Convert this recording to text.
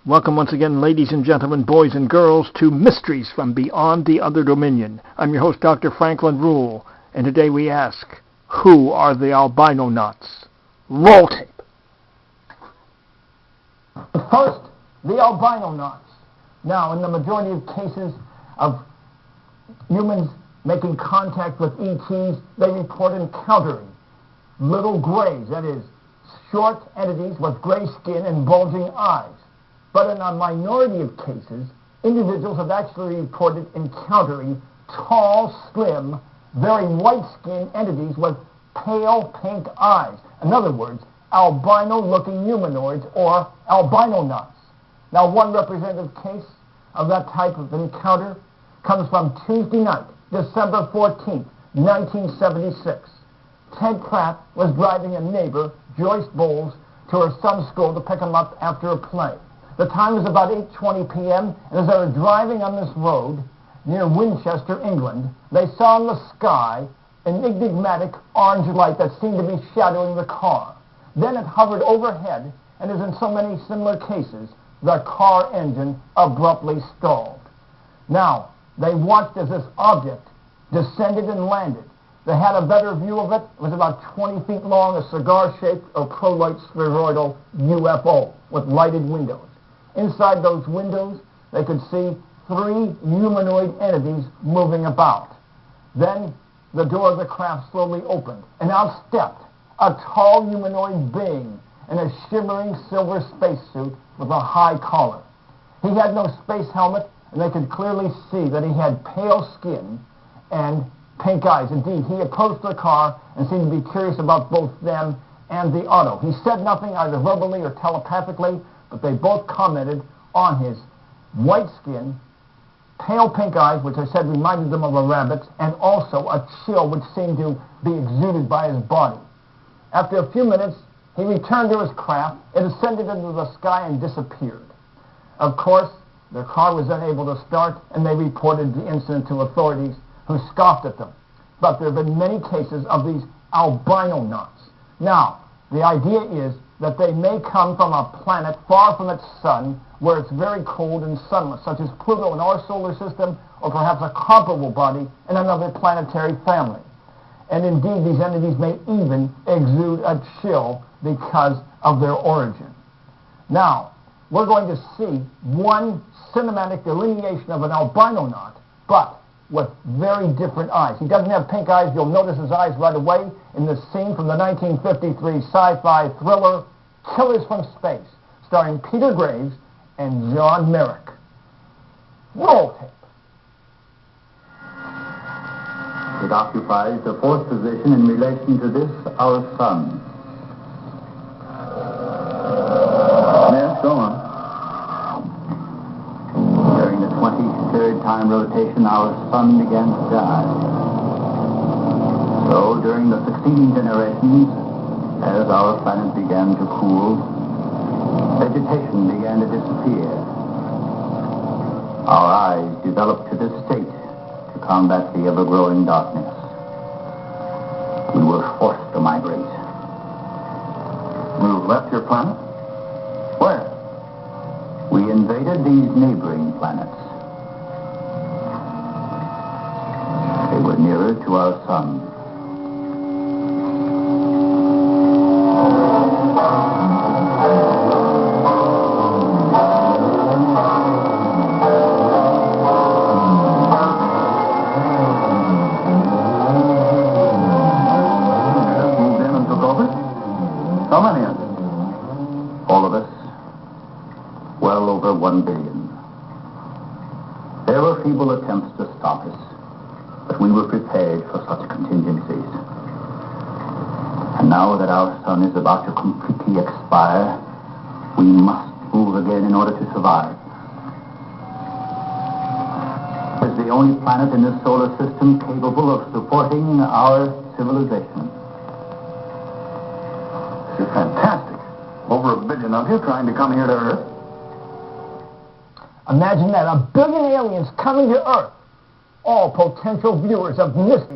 Welcome once again, ladies and gentlemen, boys and girls, to Mysteries from Beyond the Other Dominion. I'm your host, Dr. Franklin Ruehl, and today we ask, who are the albinonauts? Roll tape. First, the albinonauts. Now, in the majority of cases of humans making contact with ETs, they report encountering little grays, that is, short entities with gray skin and bulging eyes. But in a minority of cases, individuals have actually reported encountering tall, slim, very white-skinned entities with pale pink eyes. In other words, albino-looking humanoids or albinonauts. Now, one representative case of that type of encounter comes from Tuesday night, December 14th, 1976. Ted Pratt was driving a neighbor, Joyce Bowles, to her son's school to pick him up after a play. The time was about 8:20 p.m., and as they were driving on this road near Winchester, England, they saw in the sky an enigmatic orange light that seemed to be shadowing the car. Then it hovered overhead, and as in so many similar cases, the car engine abruptly stalled. Now, they watched as this object descended and landed. They had a better view of it. It was about 20 feet long, a cigar-shaped or prolite spheroidal UFO with lighted windows. Inside those windows, they could see three humanoid entities moving about. Then the door of the craft slowly opened, and out stepped a tall humanoid being in a shimmering silver spacesuit with a high collar. He had no space helmet, and they could clearly see that he had pale skin and pink eyes. Indeed, he approached the car and seemed to be curious about both them and the auto. He said nothing either verbally or telepathically, but they both commented on his white skin, pale pink eyes, which I said reminded them of a rabbit's, and also a chill which seemed to be exuded by his body. After a few minutes, he returned to his craft, it ascended into the sky and disappeared. Of course, their car was unable to start, and they reported the incident to authorities, who scoffed at them. But there have been many cases of these albinonauts. Now, the idea is that they may come from a planet far from its sun, where it's very cold and sunless, such as Pluto in our solar system, or perhaps a comparable body in another planetary family. And indeed, these entities may even exude a chill because of their origin. Now, we're going to see one cinematic delineation of an albinonaut, but with very different eyes. He doesn't have pink eyes. You'll notice his eyes right away in this scene from the 1953 sci-fi thriller Killers from Space, starring Peter Graves and John Merrick. Roll tape. It occupies the fourth position in relation to this, our sun. Yes, go on. During the 23rd time rotation, our sun began to die. So, during the succeeding generations, as our planet began to cool, vegetation began to disappear. Our eyes developed to this state to combat the ever-growing darkness. We were forced to migrate. You left your planet? Where? We invaded these neighboring planets. They were nearer to our sun. How many of them? All of us. Well over 1 billion. There were feeble attempts to stop us, but we were prepared for such contingencies. And now that our sun is about to completely expire, we must move again in order to survive. It is the only planet in this solar system capable of supporting our civilization. You're fantastic. Over 1 billion of you trying to come here to Earth. Imagine that, 1 billion aliens coming to Earth, all potential viewers of Mysteries